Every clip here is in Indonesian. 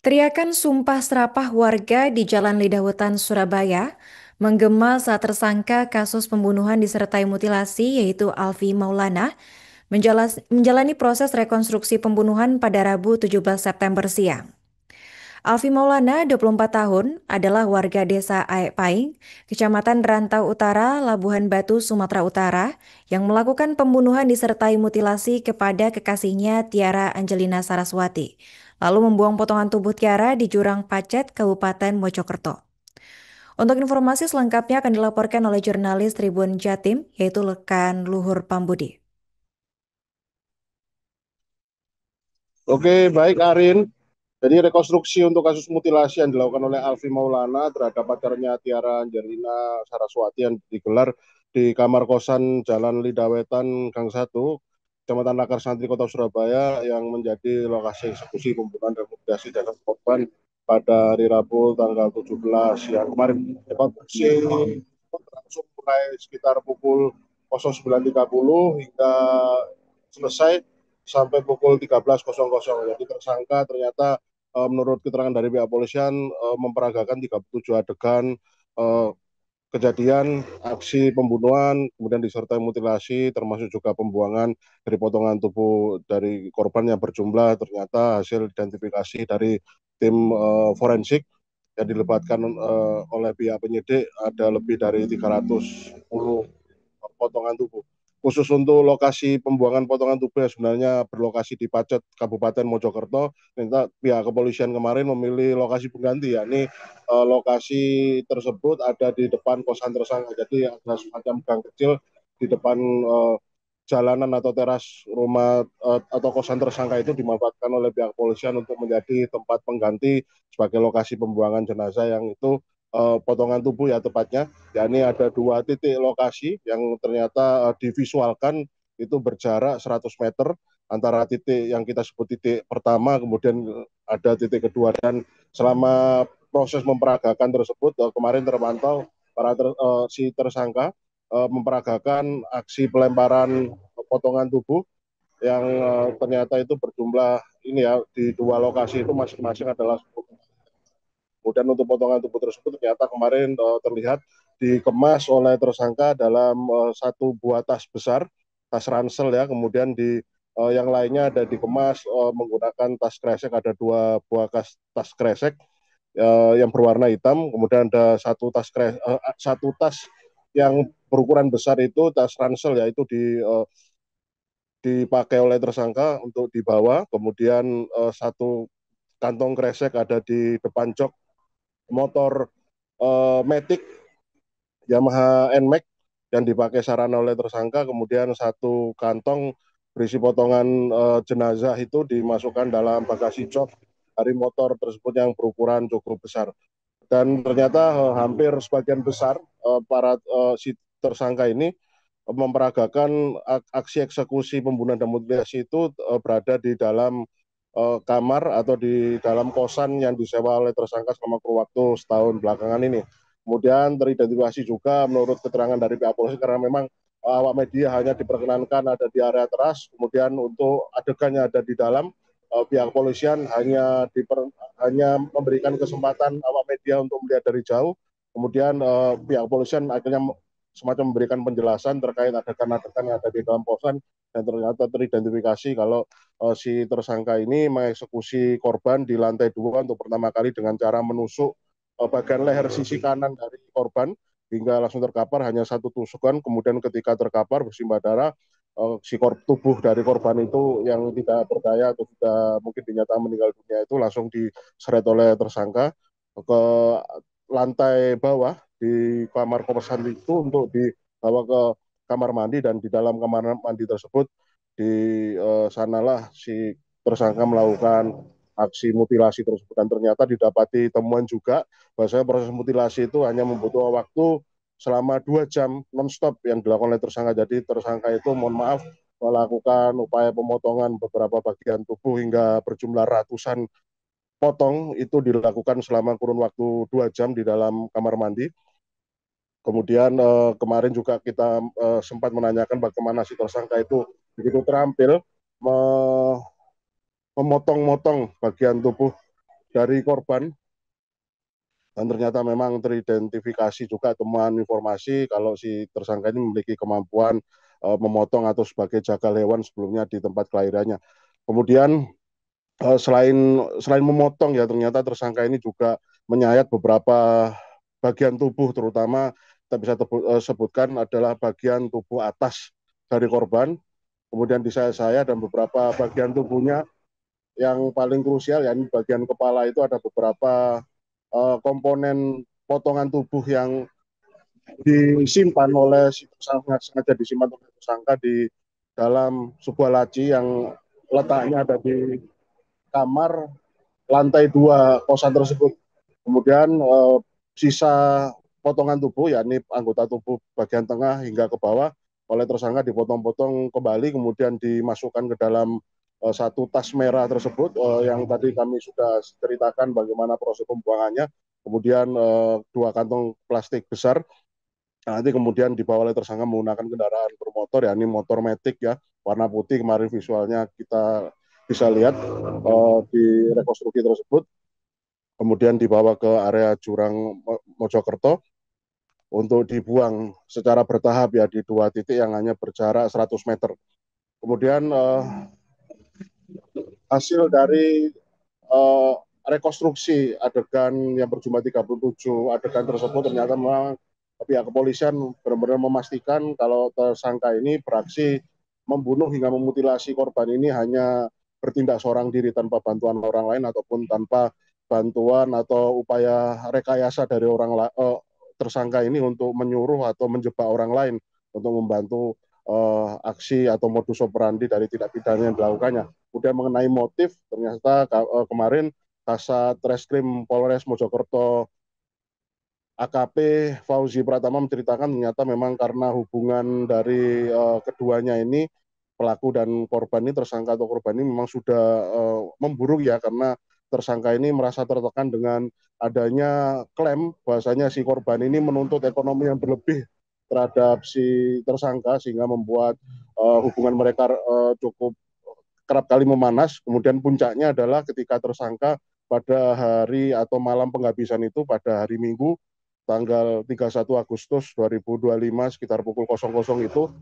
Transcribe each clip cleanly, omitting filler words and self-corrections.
Teriakan sumpah serapah warga di Jalan Lidah Wetan, Surabaya menggema saat tersangka kasus pembunuhan disertai mutilasi yaitu Alfi Maulana menjalani proses rekonstruksi pembunuhan pada Rabu 17 September siang. Alfi Maulana, 24 tahun, adalah warga desa Aek Paing, Kecamatan Rantau Utara, Labuhan Batu, Sumatera Utara, yang melakukan pembunuhan disertai mutilasi kepada kekasihnya Tiara Angelina Saraswati, lalu membuang potongan tubuh Tiara di Jurang Pacet, Kabupaten Mojokerto. Untuk informasi selengkapnya akan dilaporkan oleh jurnalis Tribun Jatim, yaitu Lekan Luhur Pambudi. Oke, baik Arin. Jadi rekonstruksi untuk kasus mutilasi yang dilakukan oleh Alfi Maulana terhadap pacarnya Tiara Angelina Saraswati yang digelar di kamar kosan Jalan Lidawetan Gang 1, Kecamatan Lakar Santri, Kota Surabaya yang menjadi lokasi eksekusi pembunuhan dan mutilasi jasad korban pada hari Rabu tanggal 17 yang kemarin. Rekonstruksi berlangsung mulai sekitar pukul 09.30 hingga selesai sampai pukul 13.00. Jadi tersangka ternyata menurut keterangan dari pihak polisian memperagakan 37 adegan uh, kejadian aksi pembunuhan, kemudian disertai mutilasi, termasuk juga pembuangan dari potongan tubuh dari korban yang berjumlah ternyata hasil identifikasi dari tim forensik yang dilibatkan oleh pihak penyidik ada lebih dari 310 potongan tubuh. Khusus untuk lokasi pembuangan potongan tubuh yang sebenarnya berlokasi di Pacet, Kabupaten Mojokerto, minta pihak kepolisian kemarin memilih lokasi pengganti, yakni lokasi tersebut ada di depan kosan tersangka. Jadi ada semacam gang kecil di depan jalanan atau teras rumah atau kosan tersangka itu dimanfaatkan oleh pihak kepolisian untuk menjadi tempat pengganti sebagai lokasi pembuangan jenazah yang itu potongan tubuh ya tepatnya, yakni ada dua titik lokasi yang ternyata divisualkan itu berjarak 100 meter antara titik yang kita sebut titik pertama, kemudian ada titik kedua, dan selama proses memperagakan tersebut kemarin terpantau si tersangka memperagakan aksi pelemparan potongan tubuh yang ternyata itu berjumlah ini ya di dua lokasi itu masing-masing adalah 10. Kemudian untuk potongan tubuh tersebut ternyata kemarin terlihat dikemas oleh tersangka dalam satu buah tas besar, tas ransel ya. Kemudian di yang lainnya ada dikemas menggunakan tas kresek, ada dua buah tas kresek yang berwarna hitam. Kemudian ada satu tas yang berukuran besar itu tas ransel ya, itu dipakai oleh tersangka untuk dibawa. Kemudian satu kantong kresek ada di depan jok motor Matic Yamaha NMAX yang dipakai sarana oleh tersangka. Kemudian satu kantong berisi potongan jenazah itu dimasukkan dalam bagasi jok dari motor tersebut yang berukuran cukup besar. Dan ternyata hampir sebagian besar si tersangka ini memperagakan aksi eksekusi pembunuhan dan mutilasi itu berada di dalam kamar atau di dalam kosan yang disewa oleh tersangka selama kurun waktu setahun belakangan ini. Kemudian teridentifikasi juga menurut keterangan dari pihak polisi karena memang awak media hanya diperkenankan ada di area teras, kemudian untuk adegannya ada di dalam, pihak polisian hanya memberikan kesempatan awak media untuk melihat dari jauh. Kemudian pihak polisian akhirnya semacam memberikan penjelasan terkait adegan-adegan yang ada di dalam kosan, dan ternyata teridentifikasi kalau si tersangka ini mengeksekusi korban di lantai 2 untuk pertama kali dengan cara menusuk bagian leher sisi kanan dari korban hingga langsung terkapar hanya satu tusukan. Kemudian ketika terkapar bersimbah darah, si tubuh dari korban itu yang tidak berdaya atau sudah mungkin dinyatakan meninggal dunia itu langsung diseret oleh tersangka ke lantai bawah di kamar kosan itu untuk dibawa ke kamar mandi, dan di dalam kamar mandi tersebut di sanalah si tersangka melakukan aksi mutilasi tersebut. Dan ternyata didapati temuan juga bahwasanya proses mutilasi itu hanya membutuhkan waktu selama 2 jam non-stop yang dilakukan oleh tersangka. Jadi tersangka itu mohon maaf melakukan upaya pemotongan beberapa bagian tubuh hingga berjumlah ratusan potong itu dilakukan selama kurun waktu 2 jam di dalam kamar mandi. Kemudian kemarin juga kita sempat menanyakan bagaimana si tersangka itu begitu terampil memotong-motong bagian tubuh dari korban, dan ternyata memang teridentifikasi juga temuan informasi kalau si tersangka ini memiliki kemampuan memotong atau sebagai jagal hewan sebelumnya di tempat kelahirannya. Kemudian selain memotong ya, ternyata tersangka ini juga menyayat beberapa bagian tubuh, terutama kita bisa sebutkan adalah bagian tubuh atas dari korban, kemudian disayat-sayat, dan beberapa bagian tubuhnya yang paling krusial ya, ini bagian kepala itu ada beberapa komponen potongan tubuh yang disimpan oleh si tersangka, sengaja disimpan oleh tersangka di dalam sebuah laci yang letaknya ada di kamar lantai 2 kosan tersebut. Kemudian sisa potongan tubuh, yakni anggota tubuh bagian tengah hingga ke bawah, oleh tersangka dipotong-potong kembali, kemudian dimasukkan ke dalam satu tas merah tersebut yang tadi kami sudah ceritakan bagaimana proses pembuangannya. Kemudian dua kantong plastik besar. Nah, nanti kemudian dibawa oleh tersangka menggunakan kendaraan bermotor, yakni motor metik ya, warna putih. Kemarin visualnya kita bisa lihat di rekonstruksi tersebut. Kemudian dibawa ke area Jurang Mojokerto untuk dibuang secara bertahap ya, di dua titik yang hanya berjarak 100 meter. Kemudian hasil dari rekonstruksi adegan yang berjumlah 37 adegan tersebut, ternyata memang pihak kepolisian benar-benar memastikan kalau tersangka ini beraksi membunuh hingga memutilasi korban ini hanya bertindak seorang diri tanpa bantuan orang lain ataupun tanpa bantuan atau upaya rekayasa dari tersangka ini untuk menyuruh atau menjebak orang lain untuk membantu aksi atau modus operandi dari tindak pidana yang dilakukannya. Kemudian mengenai motif, ternyata kemarin Kasat Reskrim Polres Mojokerto AKP Fauzi Pratama menceritakan ternyata memang karena hubungan dari keduanya ini, pelaku dan korban ini, tersangka atau korban ini memang sudah memburuk ya, karena tersangka ini merasa tertekan dengan adanya klaim bahwasanya si korban ini menuntut ekonomi yang berlebih terhadap si tersangka, sehingga membuat hubungan mereka cukup kerap kali memanas. Kemudian puncaknya adalah ketika tersangka pada hari atau malam penghabisan itu pada hari Minggu tanggal 31 Agustus 2025 sekitar pukul 00 itu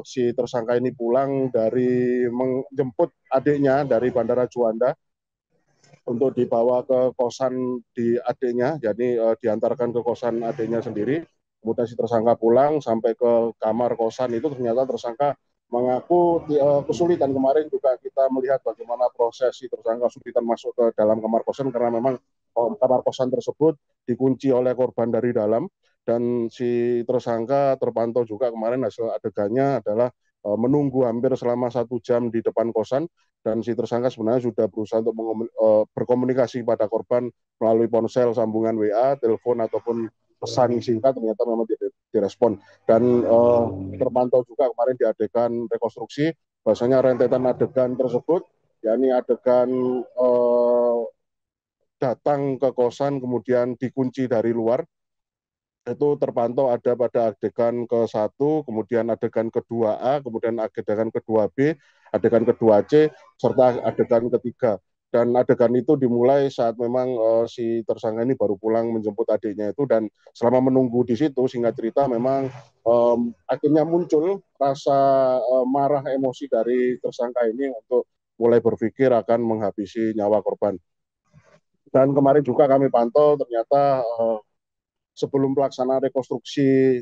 si tersangka ini pulang dari menjemput adiknya dari Bandara Juanda untuk dibawa ke kosan di adiknya, jadi diantarkan ke kosan adiknya sendiri. Kemudian si tersangka pulang sampai ke kamar kosan itu, ternyata tersangka mengaku kesulitan. Kemarin juga kita melihat bagaimana proses si tersangka kesulitan masuk ke dalam kamar kosan karena memang kamar kosan tersebut dikunci oleh korban dari dalam, dan si tersangka terpantau juga kemarin hasil adegannya adalah menunggu hampir selama 1 jam di depan kosan, dan si tersangka sebenarnya sudah berusaha untuk berkomunikasi pada korban melalui ponsel, sambungan WA, telepon ataupun pesan singkat, ternyata memang tidak direspon. Dan terpantau juga kemarin di adegan rekonstruksi bahwasanya rentetan adegan tersebut, yakni adegan datang ke kosan kemudian dikunci dari luar, itu terpantau ada pada adegan ke-1, kemudian adegan kedua A, kemudian adegan kedua B, adegan kedua C, serta adegan ketiga. Dan adegan itu dimulai saat memang si tersangka ini baru pulang menjemput adiknya itu, dan selama menunggu di situ, singkat cerita memang akhirnya muncul rasa marah, emosi dari tersangka ini untuk mulai berpikir akan menghabisi nyawa korban. Dan kemarin juga kami pantau ternyata sebelum pelaksanaan rekonstruksi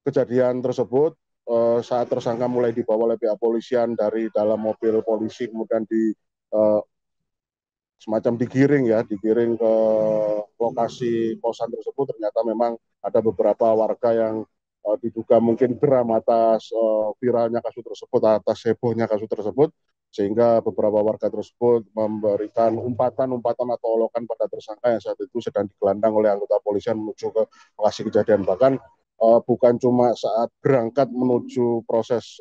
kejadian tersebut, saat tersangka mulai dibawa oleh pihak polisian dari dalam mobil polisi, kemudian semacam digiring ke lokasi kosan tersebut, ternyata memang ada beberapa warga yang diduga mungkin geram atas viralnya kasus tersebut, atas hebohnya kasus tersebut, sehingga beberapa warga tersebut memberikan umpatan-umpatan atau olokan pada tersangka yang saat itu sedang digelandang oleh anggota polisian menuju ke lokasi kejadian. Bahkan bukan cuma saat berangkat menuju proses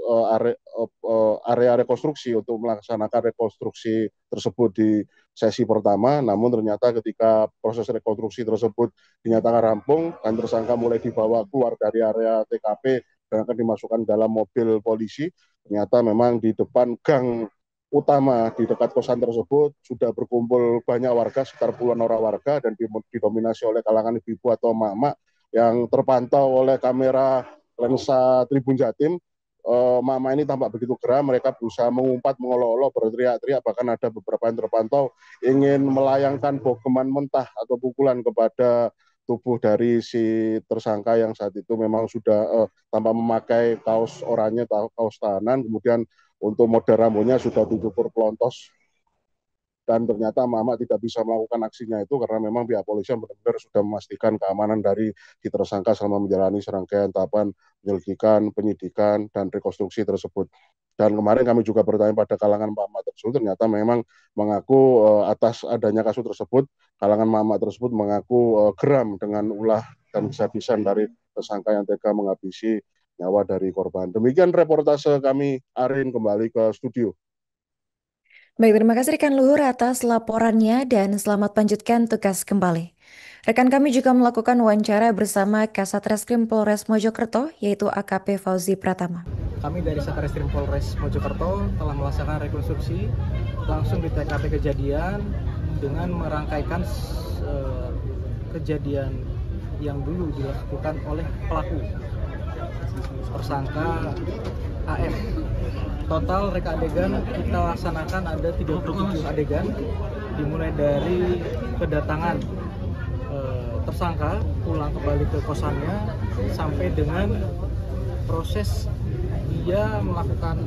area rekonstruksi untuk melaksanakan rekonstruksi tersebut di sesi pertama, namun ternyata ketika proses rekonstruksi tersebut dinyatakan rampung dan tersangka mulai dibawa keluar dari area TKP dan akan dimasukkan dalam mobil polisi, ternyata memang di depan gang utama di dekat kosan tersebut sudah berkumpul banyak warga, sekitar puluhan orang warga, dan didominasi oleh kalangan ibu-ibu atau emak-emak yang terpantau oleh kamera lensa Tribun Jatim. Emak-emak ini tampak begitu geram, mereka berusaha mengumpat, mengolok-olok, berteriak-teriak, bahkan ada beberapa yang terpantau ingin melayangkan bogeman mentah atau pukulan kepada tubuh dari si tersangka yang saat itu memang sudah tanpa memakai kaos oranye, kaos tahanan, kemudian untuk model rambutnya sudah dicukur pelontos, dan ternyata mama tidak bisa melakukan aksinya itu karena memang pihak polisian benar-benar sudah memastikan keamanan dari si tersangka selama menjalani serangkaian tahapan penyelidikan, penyidikan, dan rekonstruksi tersebut. Dan kemarin kami juga bertanya pada kalangan mama tersebut, ternyata memang mengaku atas adanya kasus tersebut, kalangan mama tersebut mengaku geram dengan ulah dan kesakitan dari tersangka yang tega menghabisi nyawa dari korban. Demikian reportase kami, Arin, kembali ke studio. Baik, terima kasih rekan Luhur atas laporannya dan selamat lanjutkan tugas kembali. Rekan kami juga melakukan wawancara bersama Kasat Reskrim Polres Mojokerto, yaitu AKP Fauzi Pratama. Kami dari Satreskrim Polres Mojokerto telah melaksanakan rekonstruksi langsung di TKP kejadian dengan merangkaikan kejadian yang dulu dilakukan oleh pelaku tersangka AF. Total reka adegan kita laksanakan ada 37 adegan, dimulai dari kedatangan tersangka pulang kembali ke kosannya sampai dengan proses dia melakukan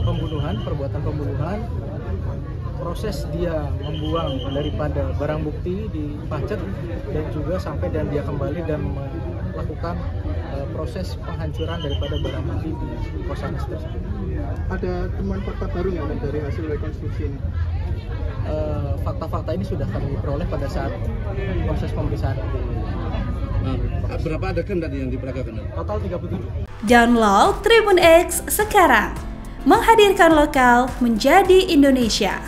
pembunuhan, perbuatan pembunuhan, proses dia membuang daripada barang bukti di pacet, dan juga sampai dan dia kembali dan melakukan proses penghancuran daripada barang bukti di kosan tersebut. Ada temuan fakta baru nggak dari hasil rekonstruksi ini? Fakta-fakta ini sudah kami peroleh pada saat proses pemeriksaan. Berapa adegan tadi yang diperagakan? Total 37. Download Tribun X sekarang, menghadirkan lokal menjadi Indonesia.